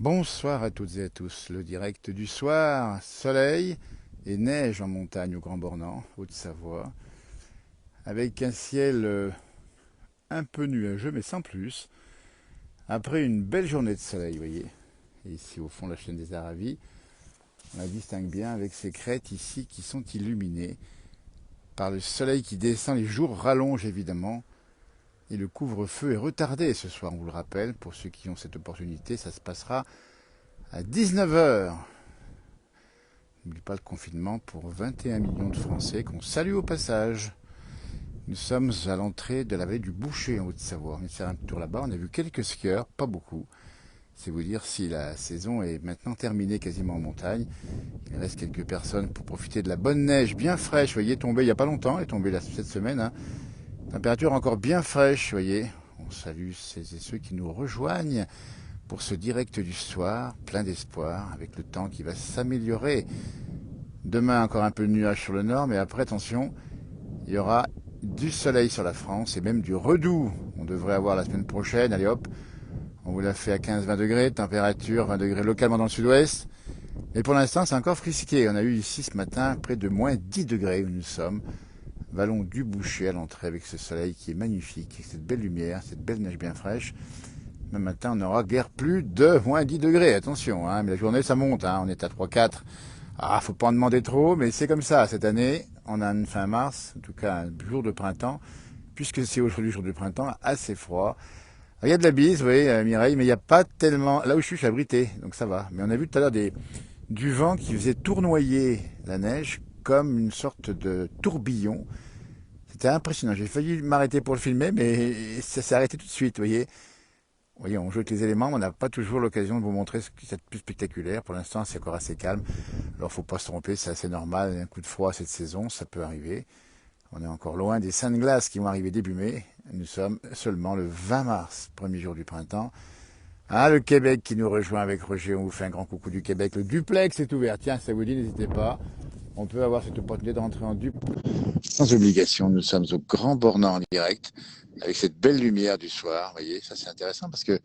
Bonsoir à toutes et à tous. Le direct du soir, soleil et neige en montagne au Grand Bornand, Haute-Savoie, avec un ciel un peu nuageux mais sans plus. Après une belle journée de soleil, vous voyez, et ici au fond la chaîne des Aravis, on la distingue bien avec ces crêtes ici qui sont illuminées par le soleil qui descend. Les jours rallongent évidemment et le couvre-feu est retardé ce soir, on vous le rappelle. Pour ceux qui ont cette opportunité, ça se passera à 19 heures. N'oublie pas le confinement pour 21 millions de Français qu'on salue au passage. Nous sommes à l'entrée de la vallée du Boucher en Haute-Savoie. On est faire un tour là-bas. On a vu quelques skieurs, pas beaucoup. C'est vous dire si la saison est maintenant terminée quasiment en montagne. Il reste quelques personnes pour profiter de la bonne neige bien fraîche. Vous voyez, tombée il n'y a pas longtemps. Elle est tombée cette semaine. Température encore bien fraîche, vous voyez. On salue celles et ceux qui nous rejoignent pour ce direct du soir, plein d'espoir, avec le temps qui va s'améliorer. Demain, encore un peu de nuages sur le nord, mais après, attention, il y aura du soleil sur la France et même du redoux. On devrait avoir la semaine prochaine. Allez hop, on vous l'a fait à 15-20 degrés, température 20 degrés localement dans le sud-ouest. Et pour l'instant, c'est encore frisqué. On a eu ici ce matin près de moins 10 degrés où nous sommes. Vallon du Boucher à l'entrée avec ce soleil qui est magnifique, avec cette belle lumière, cette belle neige bien fraîche. Même matin, on n'aura guère plus de moins 10 degrés, attention, mais la journée ça monte, on est à 3-4. Faut pas en demander trop, mais c'est comme ça, cette année, on a une fin mars, en tout cas un jour de printemps, puisque c'est aujourd'hui jour de printemps, assez froid. Il y a de la bise, vous voyez, Mireille, mais il n'y a pas tellement... Là où je suis abrité, donc ça va. Mais on a vu tout à l'heure du vent qui faisait tournoyer la neige comme une sorte de tourbillon. C'était impressionnant, j'ai failli m'arrêter pour le filmer, mais ça s'est arrêté tout de suite, vous voyez. Oui, on joue avec les éléments, mais on n'a pas toujours l'occasion de vous montrer ce qui est plus spectaculaire. Pour l'instant, c'est encore assez calme. Alors, faut pas se tromper, c'est assez normal. Un coup de froid cette saison, ça peut arriver. On est encore loin des saintes glaces qui vont arriver début mai. Nous sommes seulement le 20 mars, premier jour du printemps. Le Québec qui nous rejoint avec Roger. On vous fait un grand coucou du Québec. Le duplex est ouvert. Tiens, ça vous dit, n'hésitez pas. On peut avoir cette opportunité de rentrer en duplex. Sans obligation, nous sommes au Grand Bornand en direct, avec cette belle lumière du soir. Vous voyez, ça c'est intéressant parce que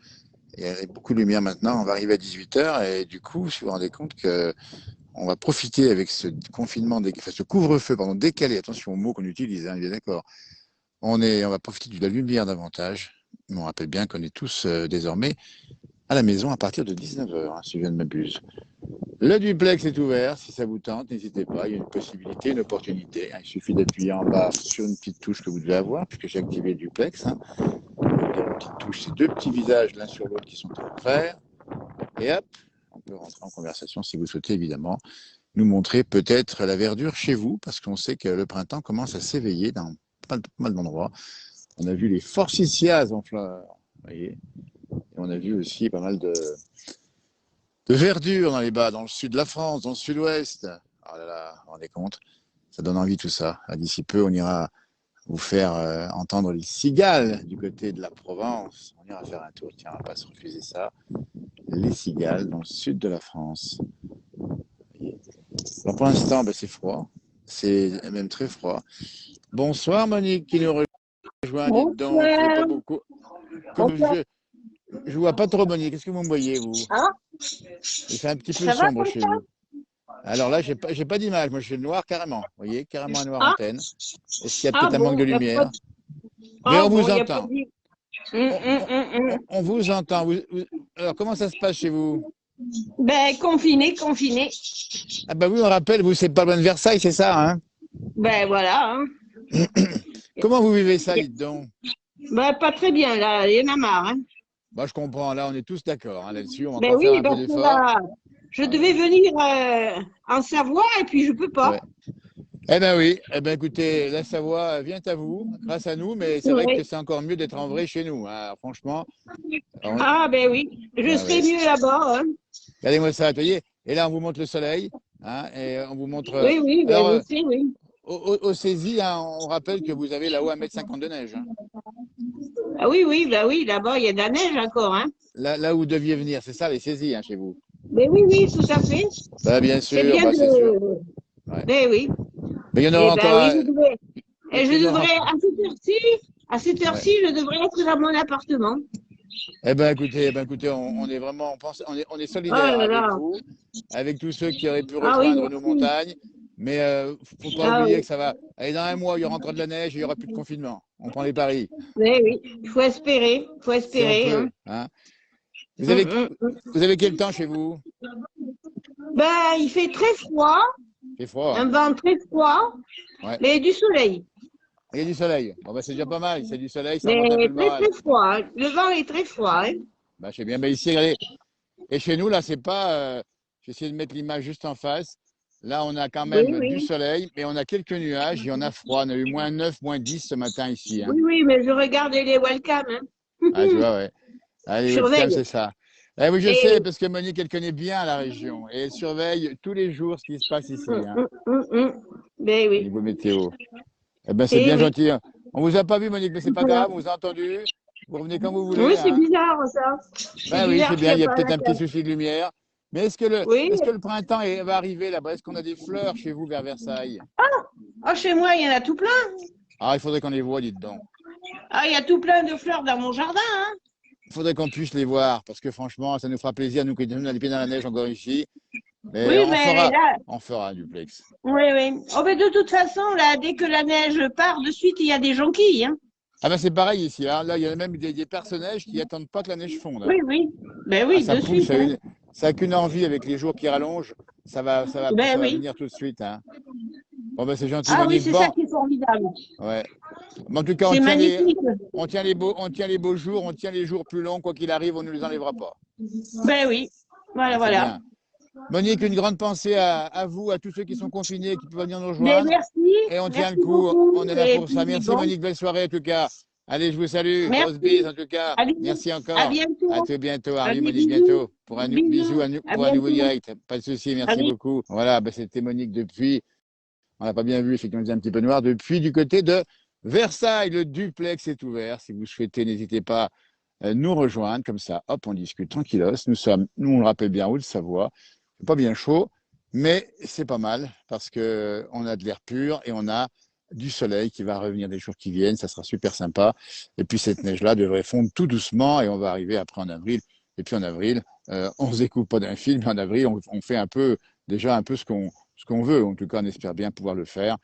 il y a beaucoup de lumière maintenant. On va arriver à 18 h et du coup, si vous vous rendez compte que on va profiter avec ce confinement, ce couvre-feu, décalé. Attention aux mots qu'on utilise, il est d'accord. On va profiter de la lumière davantage. On rappelle bien qu'on est tous désormais à la maison à partir de 19 h, si je ne m'abuse. Le duplex est ouvert, si ça vous tente, n'hésitez pas, il y a une possibilité, une opportunité. Il suffit d'appuyer en bas sur une petite touche que vous devez avoir, puisque j'ai activé le duplex. Une petite touche, c'est deux petits visages l'un sur l'autre qui sont en vert. Et hop, on peut rentrer en conversation si vous souhaitez évidemment nous montrer peut-être la verdure chez vous, parce qu'on sait que le printemps commence à s'éveiller dans pas mal d'endroits. On a vu les forsythias en fleurs, vous voyez, et on a vu aussi pas mal de verdure dans les bas, dans le sud de la France, dans le sud-ouest. Oh là là, vous vous rendez compte, ça donne envie tout ça. D'ici peu, on ira vous faire entendre les cigales du côté de la Provence. On ira faire un tour, tiens, on va pas se refuser ça. Les cigales dans le sud de la France. Alors pour l'instant, c'est froid, c'est même très froid. Bonsoir Monique qui nous rejoint, dites donc, il n'y a pas Bonsoir. beaucoup. Comme Bonsoir. je vois pas trop Monique, qu'est-ce que vous me voyez vous? Ah, Il fait un petit peu ça va sombre comme chez ça? vous. Alors là, j'ai pas d'image, moi je suis noir carrément, vous voyez, carrément un noir Ah, antenne. Est-ce qu'il y a peut-être un manque bon, de il n'y a pas lumière? de... Mais Ah on bon, vous il n'y a pas entend. de... On, on- on vous entend. Alors comment ça se passe chez vous? Ben, confiné, confiné. Ah bah oui, on rappelle, vous c'est pas loin de Versailles, c'est ça, hein? Ben voilà, hein. Comment vous vivez ça, dites donc? Ben, pas très bien, là, il y en a marre, hein. Bah je comprends, là on est tous d'accord là-dessus, on va Ben encore faire oui, un peu parce que d'effort. là, je Ah devais ouais. venir en Savoie et puis je peux pas. Ouais. Eh ben oui, eh ben écoutez, la Savoie vient à vous, grâce à nous, mais C'est c'est vrai que vrai. c'est encore mieux d'être en vrai chez nous, hein. Franchement, Ah ben oui, je ouais, serai ouais. mieux là-bas, hein. Regardez-moi ça, vous voyez. Et là, on vous montre le soleil, et on vous montre. Oui, oui, ben Alors, je sais, oui. au Saisy, on rappelle que vous avez là-haut 1,50 m de neige, hein. Ah oui, oui, ben oui, là-bas, il y a de la neige encore, hein. Là où vous deviez venir, c'est ça, les saisies, hein, chez vous. Ben oui, oui, tout à fait. Bah, bien C'est sûr, bien bah, c'est sûr. de... Ouais. Ben oui. Mais il y en Eh aura ben encore. oui, je devrais, et Il y je en aura devrais, encore. à cette Ouais. heure-ci, je devrais être dans mon appartement. Eh ben, écoutez, on est vraiment, on est Oh solidaires là avec là. vous, avec tous ceux qui auraient pu Ah oui, rejoindre nos merci. montagnes. Mais faut pas Ah oublier oui. que ça va. Allez, dans un mois, il y aura encore de la neige et il y aura plus de confinement. On prend les paris, Oui, oui. Il faut espérer. Il faut si on espérer, peut. hein. Hein. Vous avez, Hum, hum. vous avez quel temps chez vous? Ben, il fait très froid, C'est froid, un hein? vent très froid, Ouais. mais du soleil. Il y a du soleil. Bon, bah, c'est déjà pas mal. C'est du soleil, ça remonte un peu Mais le très moral. très froid, hein. Le vent est très froid, hein. Bah, je sais bien. Bah, ici, regardez. Et chez nous, là, c'est pas. J'ai essayé de mettre l'image juste en face. Là, on a quand Oui, même du oui. soleil, mais on a quelques nuages et on a froid. On a eu -9, -10 ce matin ici. Hein. Oui, oui, mais je regarde les welcome, hein. Ah, tu vois, ouais. Ah, Je les webcams, surveille. c'est ça. Eh oui, je Et sais, parce que Monique, elle connaît bien la région et elle surveille tous les jours ce qui se passe ici, hein, Ben au oui. niveau météo. Eh ben, c'est Et bien oui. gentil. Hein. On vous a pas vu, Monique, mais c'est pas Voilà. grave, on vous a entendu. Vous revenez quand vous Oui, voulez, c'est hein. bizarre, ça. C'est Ben oui, bizarre c'est qu'il n'y bien, a il y a pas peut-être la un petit classe. souci de lumière. Mais Oui. est-ce que le printemps va arriver là-bas? Est-ce qu'on a des fleurs chez vous vers Versailles? Ah, chez moi, il y en a tout plein. Ah, il faudrait qu'on les voie, dites donc. Ah, il y a tout plein de fleurs dans mon jardin, hein. Il faudrait qu'on puisse les voir, parce que franchement, ça nous fera plaisir, nous qui sommes les pieds dans la neige encore ici. Mais Oui, mais là, on fera un duplex. oui, oui. Oh, mais de toute façon, là, dès que la neige part, de suite, il y a des jonquilles, hein. Ah ben c'est pareil ici, hein. Là, il y a même des personnages qui n'attendent pas que la neige fonde. Hein. Oui, oui. Ben Ah, oui, ça de pousse, suite, hein. ça a qu'une envie avec les jours qui rallongent, Ben ça va oui. venir tout de suite. Hein. Bon ben c'est gentil, Ah oui, Monique. c'est ça Bon, qui est formidable. ouais. Mais en tout cas, C'est magnifique. on tient les beaux jours, on tient les jours plus longs, quoi qu'il arrive, on ne les enlèvera pas. Ben oui. Voilà, Ah, c'est voilà. bien. Monique, une grande pensée à vous, à tous ceux qui sont confinés et qui peuvent venir nous Ben rejoindre. merci. Et on tient le Merci coup, on beaucoup. est là Et pour ça. puis, Merci bon, Monique, belle soirée en tout cas. Allez, je vous salue. Grosse bise merci. en tout cas. Allez, Merci à encore. À bientôt. très bientôt. Arrive Allez, Monique bisous. bientôt pour un bisou Bisous. À pour un nouveau bientôt. direct. Pas de souci, merci Allez. beaucoup. Voilà, ben, c'était Monique depuis, on l'a pas bien vu, effectivement, il est un petit peu noir, depuis du côté de Versailles. Le duplex est ouvert. Si vous souhaitez, n'hésitez pas à nous rejoindre. Comme ça, hop, on discute tranquillos. Nous, on le rappelle bien, Haute-Savoie. C'est pas bien chaud, mais c'est pas mal parce que on a de l'air pur et on a du soleil qui va revenir des jours qui viennent. Ça sera super sympa. Et puis cette neige-là devrait fondre tout doucement et on va arriver après en avril. Et puis en avril, on se découpe pas d'un film. En avril, on fait déjà un peu ce qu'on veut. En tout cas, on espère bien pouvoir le faire.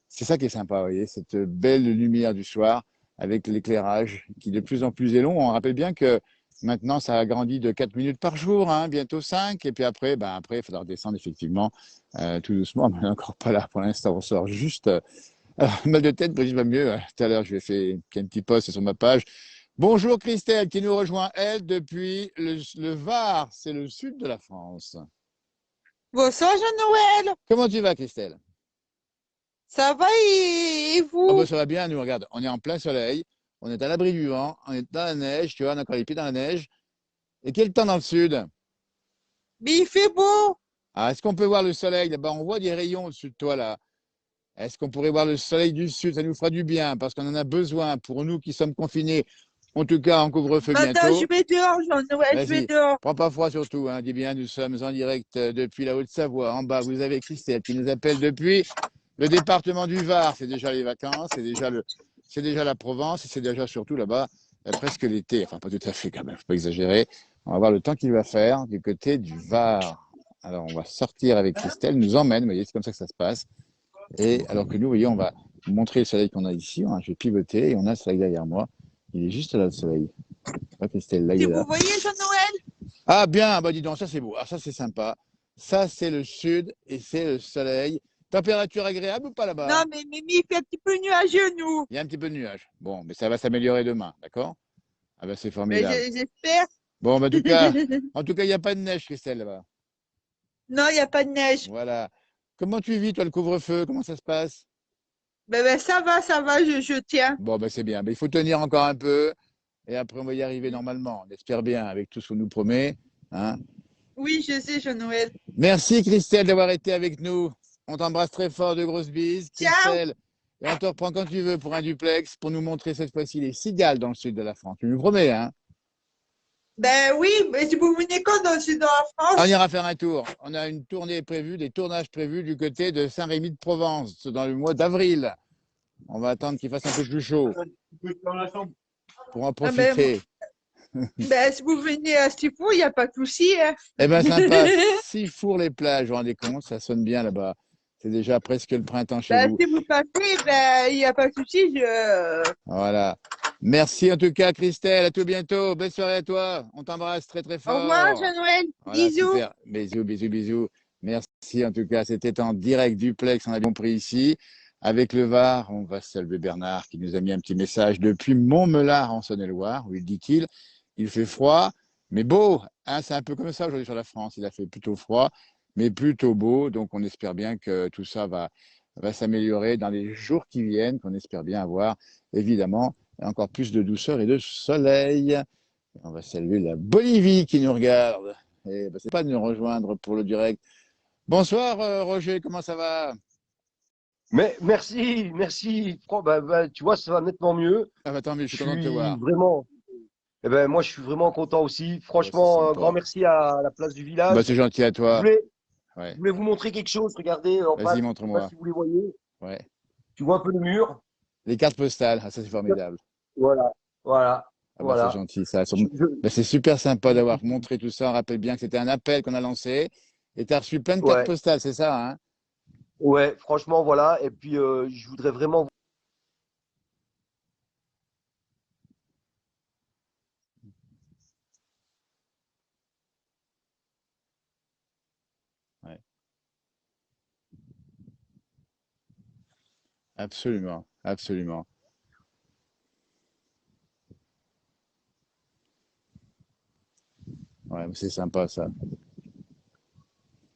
C'est ça qui est sympa, vous voyez, cette belle lumière du soir avec l'éclairage qui de plus en plus est long. On rappelle bien que maintenant, ça a grandi de 4 minutes par jour, hein, bientôt 5. Et puis après, après, il faudra redescendre effectivement tout doucement. Mais on n'est encore pas là pour l'instant. On sort juste mal de tête, Brigitte va mieux. Tout à l'heure, je vais faire un petit post sur ma page. Bonjour Christelle qui nous rejoint, elle, depuis le Var, c'est le sud de la France. Bonsoir Jean-Noël, Comment tu vas, Christelle? ça va et Ah ben vous? ça va bien, nous, regarde, on est en plein soleil, on est à l'abri du vent, on est dans la neige, tu vois, on a encore les pieds dans la neige. Et quel temps dans le sud? Mais il fait beau. Ah, est-ce qu'on peut voir le soleil là-bas? On voit des rayons au-dessus de toi, là. Est-ce qu'on pourrait voir le soleil du sud? Ça nous fera du bien, parce qu'on en a besoin pour nous qui sommes confinés, en tout cas en couvre-feu Maintenant je bientôt. vais dehors Jean-Noël, je vais Vas-y, dehors. prends pas froid surtout, hein. Dis bien, nous sommes en direct depuis la Haute-Savoie. En bas, vous avez Christelle qui nous appelle depuis le département du Var. C'est déjà les vacances, c'est déjà la Provence et c'est déjà surtout là-bas presque l'été. Enfin, pas tout à fait quand même, faut pas exagérer. On va voir le temps qu'il va faire du côté du Var. Alors, on va sortir avec Christelle, nous emmène, vous voyez, c'est comme ça que ça se passe. Et alors que nous, vous voyez, on va vous montrer le soleil qu'on a ici. Je vais pivoter et on a le soleil derrière moi. Il est juste là, le soleil. Ah, Christelle, là, il Si est là. vous voyez Jean-Noël? Ah bien, bah dis donc, ça c'est beau. Ah ça c'est sympa. Ça c'est le sud et c'est le soleil. Température agréable ou pas là-bas? Non mais il fait un petit peu nuageux nous. Il y a un petit peu de nuage. Bon, mais ça va s'améliorer demain, d'accord? Ah bah c'est Mais formidable. j'espère. Bon, bah, en tout cas, il n'y a pas de neige, Christelle, là-bas. Non, il n'y a pas de neige. Voilà. Comment tu vis, toi, le couvre-feu? Comment ça se passe? Ben, ça va, je tiens. Bon, bah c'est bien. Il faut tenir encore un peu et après on va y arriver normalement. On espère bien avec tout ce qu'on nous promet. Hein. Oui, je sais Jean-Noël. Merci Christelle d'avoir été avec nous. On t'embrasse très fort, de grosses bises. Ciao. Christelle, et on te reprend quand tu veux pour un duplex pour nous montrer cette fois-ci les cigales dans le sud de la France. Tu nous promets, hein? Ben oui, mais si vous venez quand dans le sud de la On France? ira faire un tour. On a une tournée prévue, des tournages prévus du côté de Saint-Rémy-de-Provence dans le mois d'avril. On va attendre qu'il fasse un peu plus chaud pour en Ah ben, profiter. Ben, si vous venez à Stifou, il n'y a pas de souci, hein. Eh ben sympa, Sifour les plages, vous vous rendez compte, ça sonne bien là-bas. C'est déjà presque le printemps chez Ben, vous. si vous passez, ben, il n'y a pas de souci. Voilà. Merci en tout cas, Christelle. À tout bientôt. Belle soirée à toi. On t'embrasse très très Au revoir, fort. Jean-Noël. Voilà, Bisous. super. Bisous, bisous, bisous. Merci en tout cas. C'était en direct duplex. On a bien pris ici. Avec le Var, on va saluer Bernard qui nous a mis un petit message depuis Montmelard en Saône-et-Loire, où il dit il fait froid, mais beau. Hein, c'est un peu comme ça aujourd'hui sur la France. Il a fait plutôt froid, mais plutôt beau. Donc on espère bien que tout ça va s'améliorer dans les jours qui viennent, qu'on espère bien avoir, évidemment, encore plus de douceur et de soleil. On va saluer la Bolivie qui nous regarde. Et ben, c'est pas de nous rejoindre pour le direct. Bonsoir Roger, comment ça va? Mais merci, merci. Tu vois, ça va nettement mieux. Ah bah tant mieux, je Je suis content de te suis voir. vraiment, moi, je suis vraiment content aussi. Ah bah, c'est Franchement, un grand sympa. merci à la place du Bah, village. c'est gentil à Je toi. voulais, je Ouais. voulais vous montrer quelque chose. Regardez en Vas-y, face. Je sais pas montre-moi. si vous les voyez. Ouais. Tu vois un peu le mur. Les cartes postales, ah, ça c'est formidable. Voilà, voilà, Ah bah c'est voilà. gentil ça. Je- je- Bah, c'est super sympa d'avoir montré tout ça. On rappelle bien que c'était un appel qu'on a lancé. Et tu as reçu plein de cartes ouais, postales, c'est ça, hein? ouais. Franchement, voilà. Et puis, je voudrais vraiment. Ouais. Absolument, absolument. Ouais, c'est sympa ça.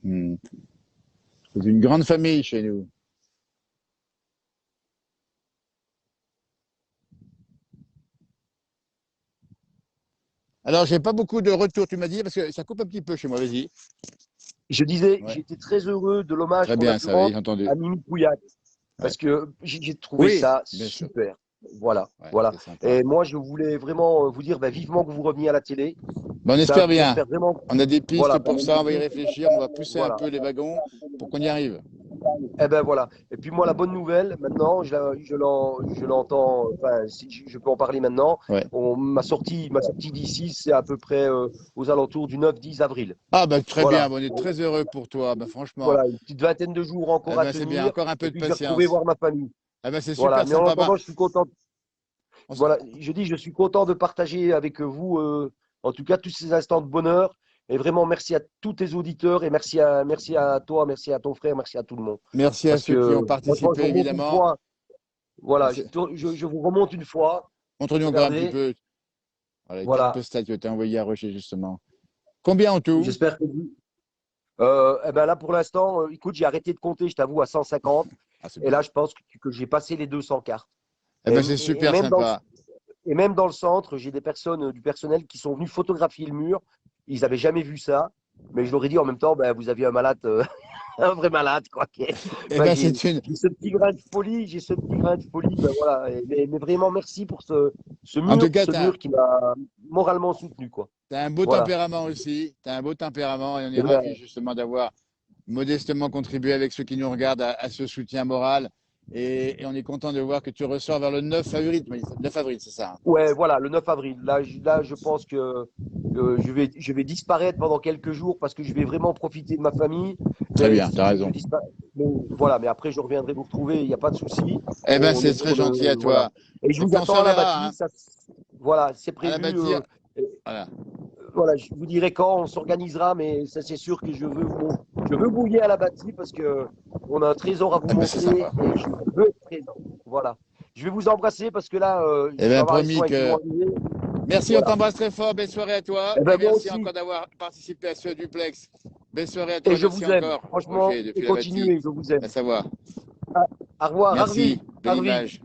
Hmm. C'est une grande famille chez nous. Alors, j'ai pas beaucoup de retours, tu m'as dit, parce que ça coupe un petit peu chez moi. Vas-y. Je disais, Ouais. j'étais très heureux de l'hommage Très qu'on a bien, pu ça, oui, rendre j'ai entendu. à Mimi Pouillac. Ouais. Parce que j'ai trouvé Oui, ça bien sûr. super. Voilà, Ouais, voilà. c'est sympa. Et moi, je voulais vraiment vous dire vivement que vous reveniez à la télé. Ben, on Ça, espère bien. j'espère vraiment. On a des pistes Voilà, pour ça, on va y réfléchir, on va pousser un voilà. peu les wagons pour qu'on y arrive. Eh ben voilà. Et puis moi, la bonne nouvelle, maintenant, je l'entends. Enfin, si je peux en parler maintenant. Ouais. Ma sortie d'ici, c'est à peu près aux alentours du 9-10 avril. Ah, ben, très bien, Voilà, ben, on est très heureux pour toi. Ben, franchement, voilà, une petite vingtaine de jours eh encore à ben, c'est bien, tenir. encore un Et peu de puis je vais retrouver patience. voir ma famille. Eh ben, c'est Voilà. super Mais en sympa. Ben, attendant, je suis content. on se- Voilà, je dis, je suis content de partager avec vous, en tout cas, tous ces instants de bonheur. Et vraiment, merci à tous tes auditeurs et merci à toi, merci à ton frère, merci à tout le monde. Merci à Parce ceux qui que, ont franchement, je participé, vous remonte une évidemment. fois. Ben, Voilà, je vous remonte une fois. montre-nous encore un petit Regardez, peu. Voilà, les cartes voilà. postales que tu as envoyées à Rocher, justement. Combien en tout? J'espère que vous. Eh ben là, pour l'instant, écoute, j'ai arrêté de compter, je t'avoue, à 150. Ah, c'est Et là, bien. je pense que j'ai passé les 200 cartes. Eh Et, ben, c'est et super même dans le, sympa. et même dans le centre, j'ai des personnes du personnel qui sont venus photographier le mur. Ils n'avaient jamais vu ça. Mais je leur ai dit en même temps, ben, vous aviez un malade, un vrai malade, quoi. Eh Enfin, ben, j'ai c'est une. j'ai ce petit grain de folie, j'ai ce petit grain de folie. Ben, voilà. Mais vraiment, merci pour ce En tout mur, cas, ce mur qui m'a moralement soutenu, quoi. t'as un beau Voilà. tempérament aussi. T'as un beau tempérament et on est Et ben, ravis justement d'avoir modestement contribué avec ceux qui nous regardent à ce soutien moral. Et on est content de voir que tu ressors vers le 9 avril. 9 avril, c'est ça, hein? ouais, voilà, le 9 avril. Là, je pense que je vais disparaître pendant quelques jours parce que je vais vraiment profiter de ma famille. Très Mais bien, si t'as je raison. disparais, voilà, mais après, je reviendrai vous retrouver, il n'y a pas de souci. Eh ben, On c'est est, très on, gentil à voilà. toi. Et je Et vous puis on se attends à la reverra, bâtie. hein, Voilà, c'est à la prévu. bâtir. Voilà. Voilà, je vous dirai quand on s'organisera, mais ça, c'est sûr que je veux bouiller à la bâtie parce que on a un trésor à vous Eh ben, c'est montrer sympa. et je veux être présent. Voilà. Je vais vous embrasser parce que là, Eh je vais bien, avoir les promis soins qui vont que. arriver. Merci, on Voilà. t'embrasse très fort. Belle soirée à toi. Et ben Et moi merci aussi. encore d'avoir participé à ce duplex. Belle soirée à Et toi. je Merci vous aime. encore, Franchement, Roger, et depuis la bâtie. continuez, je vous À aime. savoir. Ah, au revoir, Merci. Harvey. Belle Harvey. image.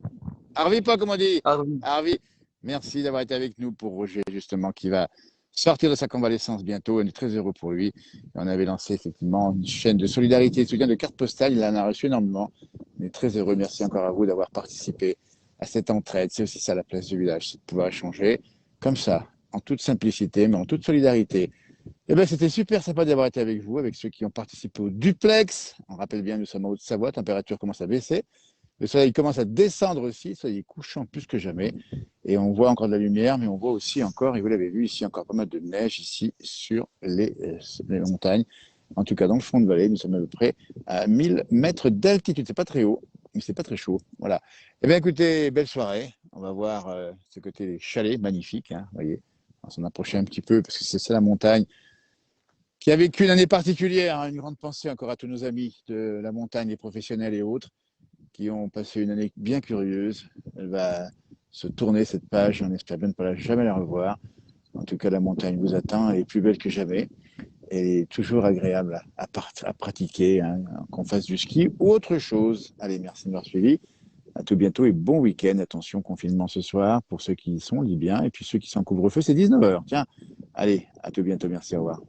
Harvey, pas comme on dit. Harvey. Harvey, merci d'avoir été avec nous pour Roger, justement, qui va sortir de sa convalescence bientôt. On est très heureux pour lui. On avait lancé effectivement une chaîne de solidarité et de soutien de cartes postales. Il en a reçu énormément. On est très heureux. Merci encore à vous d'avoir participé à cette entraide. C'est aussi ça la place du village, c'est de pouvoir échanger comme ça, en toute simplicité, mais en toute solidarité. Eh bien, c'était super sympa d'avoir été avec vous, avec ceux qui ont participé au duplex. On rappelle bien, nous sommes en Haute-Savoie, température commence à baisser. Le soleil commence à descendre aussi, le soleil est couchant plus que jamais. Et on voit encore de la lumière, mais on voit aussi encore, et vous l'avez vu ici, encore pas mal de neige ici sur les montagnes. En tout cas, dans le fond de vallée, nous sommes à peu près à 1000 mètres d'altitude. C'est pas très haut, mais c'est pas très chaud. Voilà. Eh bien, écoutez, belle soirée. On va voir ce côté des chalets, magnifique. Hein, vous voyez, on va s'en approcher un petit peu parce que c'est ça la montagne qui a vécu une année particulière. Hein, une grande pensée encore à tous nos amis de la montagne, les professionnels et autres, qui ont passé une année bien curieuse. Elle va se tourner cette page. On espère bien ne pas jamais la revoir. En tout cas, la montagne vous attend. Elle est plus belle que jamais. Elle est toujours agréable à pratiquer, hein, qu'on fasse du ski ou autre chose. Allez, merci de m'avoir suivi. À tout bientôt et bon week-end. Attention, confinement ce soir pour ceux qui y sont, lis bien. Et puis ceux qui sont en couvre-feu, c'est 19h. Tiens, allez, à tout bientôt. Merci, au revoir.